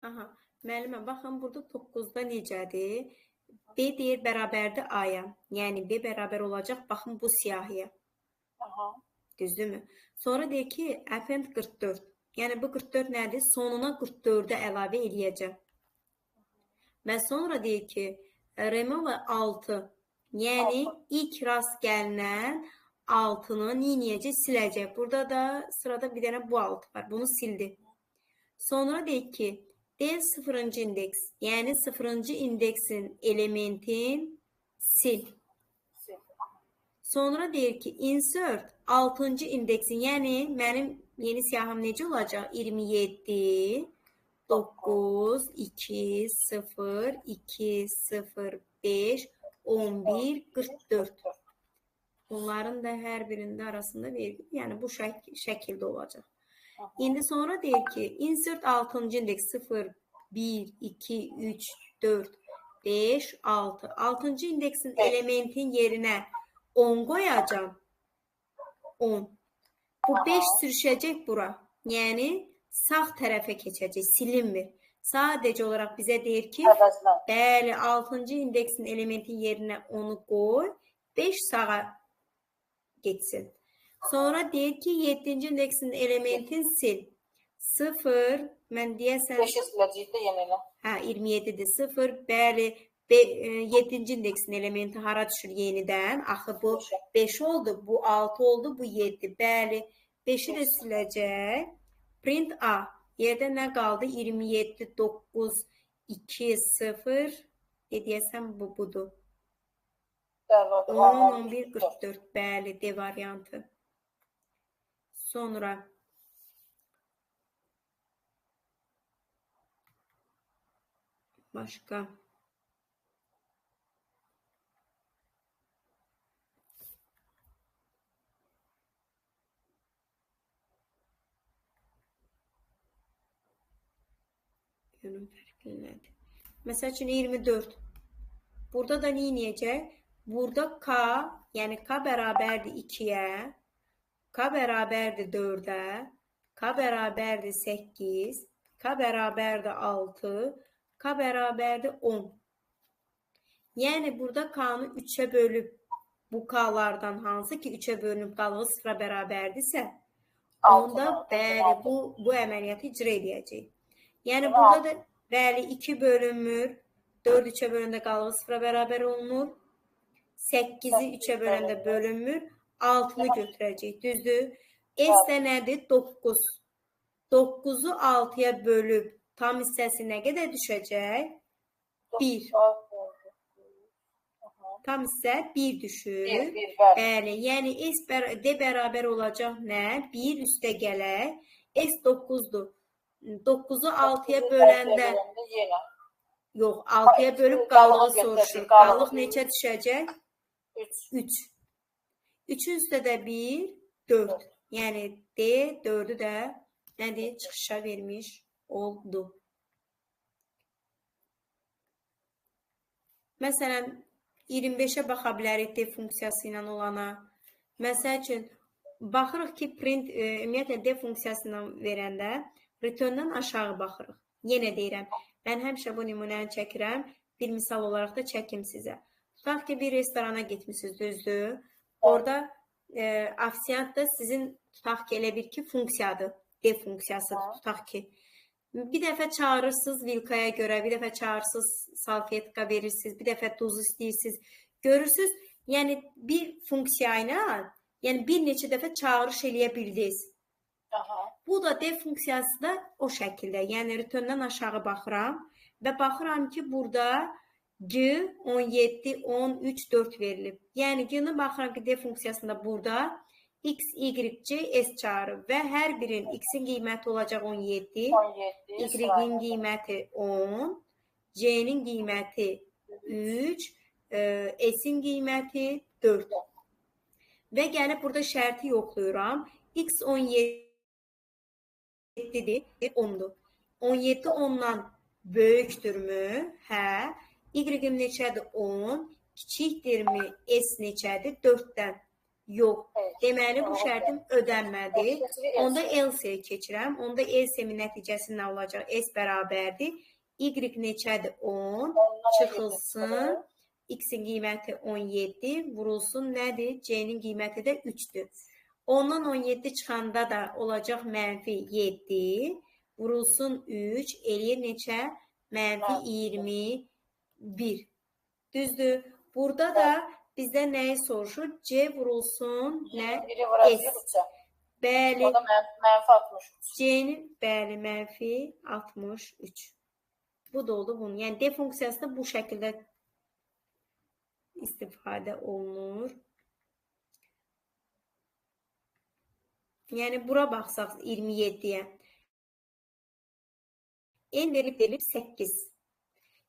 Aha, müəllimə, baxın burada 9-da necədir? B deyir bərabərdir A-ya. Yəni B bərabər olacaq, baxın bu siyahıya. Aha. Düzdürmü? Sonra deyir ki, append 44. Yəni bu 44 nədir? Sonuna 44-ü əlavə eləyəcəm. Və sonra deyir ki, remove 6. Yəni ilk rast gəlinən 6-nı neyniyəcək? Siləcək. Burada da sırada bir dənə bu 6 var. Bunu sildi. Sonra deyir ki, D sıfırıncı indeks. Yəni sıfırıncı indeksin elementin sil. Sonra deyir ki, insert 6-cı indeksin. Yəni mənim yeni siyahım necə olacaq? 27, 9, 2, 0, 2, 0, 5, 11, 44. Bunların da hər birində arasında vergi. Yəni bu şəkildə olacaq. İndi sonra deyir ki, insert 6-cı indeks 0, 1, 2, 3, 4, 5, 6. 6-cı indeksin elementin yerinə 10 qoyacağım. 10. Bu 5 sürüşəcək bura. Yəni sağ tərəfə keçəcək, silinmir. Sadəcə olaraq bizə deyir ki, bəli, 6-cı indeksin elementin yerinə 10-u qoy, 5 sağa geçsin. Sonra deyir ki, 7-ci indeksin elementin sil. 0, mən deyəsən... 5-i siləcəyik də yenə elə. Hə, 27-dir, 0, bəli, 7-ci indeksin elementi hara düşür yenidən? Axı bu 5 oldu, bu 6 oldu, bu 7, bəli, 5-i də siləcək. Print A, yerdə nə qaldı? 27, 9, 2, 0, deyəsən bu budur. 10, 11, 44, bəli, D variantı. Sonra başqa yönün fərqli nədir? Məsəl üçün 24. Burada da neyniyəcək? Burada K, yəni K bərabərdir 2-yə, K bərabərdir 4-ə, K bərabərdir 8, K bərabərdir 6, K bərabərdir 10. Yəni burada K-nı 3-ə bölüb bu K-lardan hansı ki 3-ə bölünüb qalığı 0-a bərabərdirsə, onda bəli bu əməliyyatı icra edəcək. Yəni burada da bəli 2 bölünmür, 4 3-ə bölündə qalığı 0-a bərabər olunur, 8-i 3-ə böləndə bölünmür, 6-nı götürəcək, düzdür? S də nədir? 9. 9-u 6-ya bölüb tam hissəsi nə qədər düşəcək? 1. Tam hissə 1 düşür. Bəli, yəni D bərabər olacaq nə? 1 üstə gələk. S 9-dur. 9-u 6-ya böləndə yox, 6-ya bölüb qalığı soruşur. Qalıq neçə düşəcək? 3. 3-ün üstə də 1, 4. Yəni D 4-ü də nədir? Çıxışa vermiş oldu. Məsələn, 25-ə baxa bilərik D funksiyası ilə olana. Məsəl üçün, baxırıq ki, print, ümumiyyətlə D funksiyası ilə verəndə return-dan aşağı baxırıq. Yenə deyirəm, mən həmişə bu nümunəni çəkirəm, bir misal olaraq da çəkim sizə. Tutaq ki, bir restorana getmişsiniz, düzdür. Orada afisiyant da sizin tutaq ki, elə bir ki, funksiyadır. D funksiyası tutaq ki. Bir dəfə çağırırsınız vilkaya görə, bir dəfə çağırırsınız salfetka verirsiniz, bir dəfə duz istəyirsiniz. Görürsünüz, yəni bir funksiya ilə, yəni bir neçə dəfə çağırış eləyə bildiniz. Bu da D funksiyası da o şəkildə, yəni return-dan aşağı baxıram və baxıram ki, burada G 17, 13, 4 verilib. Yəni G-ni baxıram ki, D funksiyasında burada X, Y, C, S çağırıb və hər birinin X-in qiyməti olacaq 17, Y-in qiyməti 10, C-nin qiyməti 3, S-in qiyməti 4. Və gəlib burada şərti yoxlayıram. X 17-dir, 10-dur. 17 10-dan böyükdürmü? Hə. Y neçədir? 10. Kiçikdirmi? S neçədir? 4-dən. Yox. Evet. Deməli, bu Aha, şərtim ödənmədi. Else. Onda else-yə keçirəm. Onda else-min nəticəsi nə olacaq? S bərabərdir. Y neçədir? 10. Çıxılsın. X-in qiyməti 17. Vurulsun nədir? C-nin qiyməti də 3-dür. 10-dan 17 çıxanda da olacaq mənfi 7. Vurulsun 3. Eləyir neçə? Mənfi 21. Düzdür. Burada da bizdə nəyi soruşur? C vurulsun nə? S. Bəli. O da mənfi 63. C-nin bəli mənfi 63. Bu da oldu bunun. Yəni D funksiyası da bu şəkildə istifadə olunur. Yəni bura baxsaq 27-yə. N verilib 8.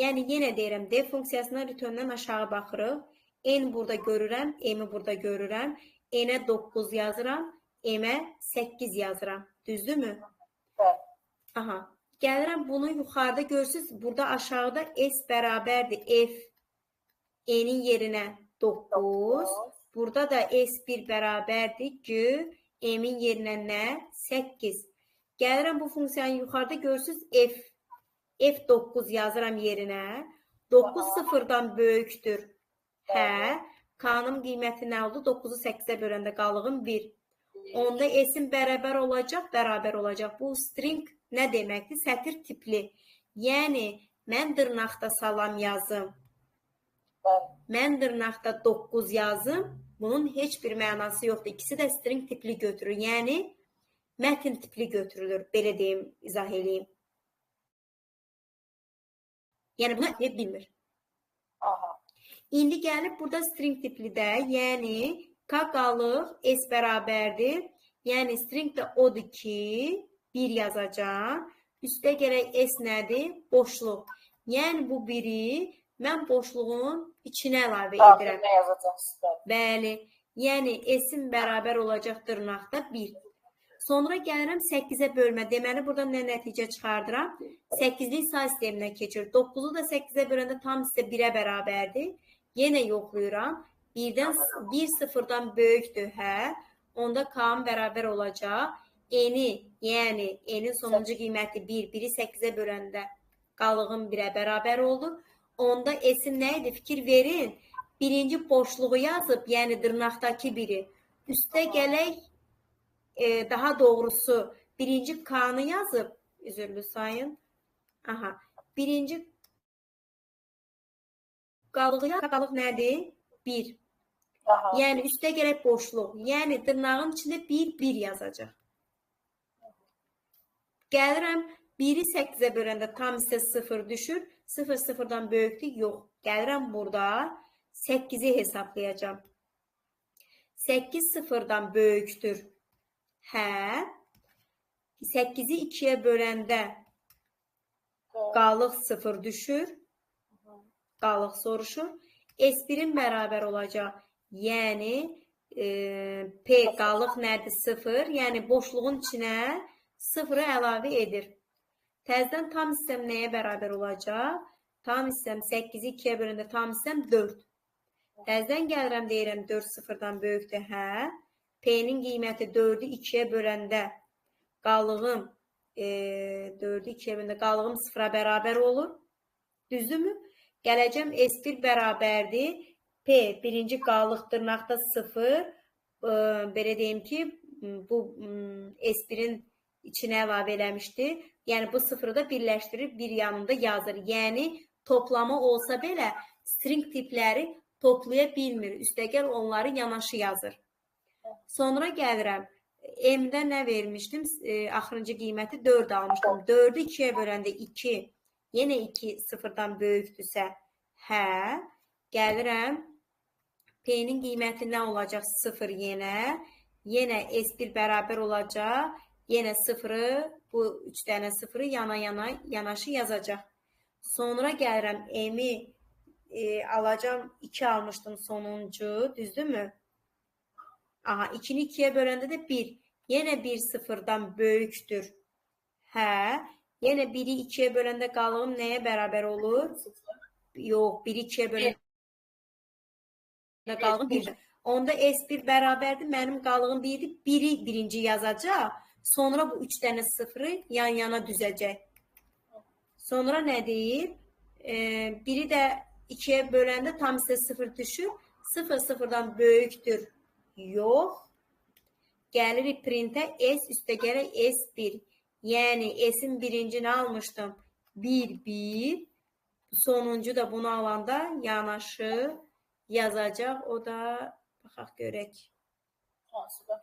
Yəni yenə deyirəm D funksiyasına returndan aşağı baxırıq. N burada görürəm, M-i burada görürəm. N-ə 9 yazıram, M-ə 8 yazıram. Düzdürmü? Bəli. Aha. Gəlirəm bunu yuxarıda görürsünüz. Burada aşağıda S bərabərdir F. N-in yerinə 9. Burada da S1 bərabərdir G. M-in yerinə nə? 8. Gəlirəm bu funksiyanı yuxarıda görürsünüz F. F9 yazıram yerinə. 9 sıfırdan böyükdür. Hə. K-nın qiyməti nə oldu? 9-u 8-ə böləndə qalığım 1. Onda S-in bərabər olacaq. Bu string nə deməkdir? Sətir tipli. Yəni, mən dırnaqda salam yazım. Mən dırnaqda 9 yazım. Bunun heç bir mənası yoxdur. İkisi də string tipli götürür. Yəni, mətn tipli götürülür. Belə deyim, izah edeyim. Yəni, bunu bilmir. Aha. İndi gəlib burada string tiplidə, yəni K qalıq S bərabərdir. Yəni, string də odur ki, 1 yazacağım. Üstə gərək S nədir? Boşluq. Yəni, bu 1-i mən boşluğun içinə əlavə edirəm. Nə yazacaqsınız? Bəli. Yəni, S-in bərabər olacaq dırnaqda 1. Sonra gəlirəm 8-ə bölmə. Deməli, buradan nə nəticə çıxardıram? 8-lik say sisteminə keçir. 9-u da 8-ə böləndə tam isə 1-ə bərabərdir. Yenə yoxlayıram. 1 sıfırdan böyükdür, hə? Onda K-nın bərabər olacaq. N-i, yəni N-in sonuncu qiyməti 1. 1-i 8-ə böləndə qalığım 1-ə bərabər oldu. Onda S-in nə idi? Fikir verin. Birinci boşluğu yazıb, yəni dırnaqdakı 1-i. Üstə gələk, daha doğrusu birinci K-nı yazıb, üzürlü sayın. Aha. Birinci qalıq nədir? 1. Aha. Yəni üstə gələk boşluq. Yəni dırnağın içində 1 yazacaq. Gəlirəm 1-i 8-ə böləndə tam isə 0 düşür. 0 sıfırdan böyükdür? Yox. Gəlirəm burada 8-i hesablayacağam. 8 sıfırdan böyükdür. Hə. 8-i 2-yə böləndə qalıq 0 düşür. Qalıq soruşur. S1-in bərabər olacaq. Yəni, P qalıq nədir? 0. Yəni, boşluğun içinə 0-ı əlavə edir. Təzədən tam hissəm nəyə bərabər olacaq? Tam hissəm 8-i 2-yə böləndə tam hissəm 4. Təzədən gəlirəm, deyirəm 4 0-dan böyükdür. Hə. P-nin qiyməti 4-ü 2-yə böləndə qalığım 4-ü 2-yə böləndə qalığım 0-a bərabər olur. Düzdürmü? Gələcəm S1 bərabərdir. P birinci qalıq dırnaqda 0. Belə deyim ki, bu S1-in içinə əlavə eləmişdi. Yəni bu 0-ı da birləşdirir, bir yanında yazır. Yəni toplama olsa belə string tipləri toplaya bilmir. Üstəgəl onları yanaşı yazır. Sonra gəlirəm. M-də nə vermişdim? Axırıncı qiyməti 4 almışdım. 4-ü 2-yə böləndə 2. Yenə 2 0-dan böyükdürsə, hə. Gəlirəm. P-nin qiyməti nə olacaq? 0 yenə. Yenə S1 bərabər olacaq. Yenə 0-ı, bu 3 dənə 0-ı yanaşı yazacaq. Sonra gəlirəm. M-i alacam. 2 almışdım sonuncu. Düzdürmü? Aha, 2-ni 2-yə böləndə də 1. Yenə 1 0-dan böyükdür. Hə. Yenə 1-i 2-yə böləndə qalığım nəyə bərabər olur? Yox, 1-i 2-yə böləndə qalığım 1. Onda S1 bərabərdir. Mənim qalığım 1-dir. 1-i birinci yazacaq. Sonra bu 3 dənə sıfırı yan-yana düzəcək. Sonra nə deyir? 1-i də 2-yə böləndə tam isə 0 düşür. 0 0-dan böyükdür. Yox. Gəlirik printə. S üstə gərək S1. Yəni S-in birincini almışdım. 1, 1. Sonuncu da bunu alanda yanaşı yazacaq. O da baxaq görək. Hansıdır?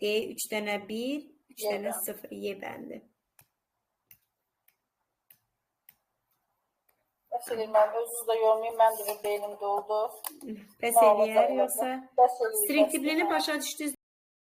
D 3 dənə 1, 3 dənə 0 Y bəndi. Bəs eləyir, mən özünüzü də yormayayım, mən də bir beynim doldu. Bəs eləyər yoxsa? Bəs eləyir. String tiplini başa düşdünüz.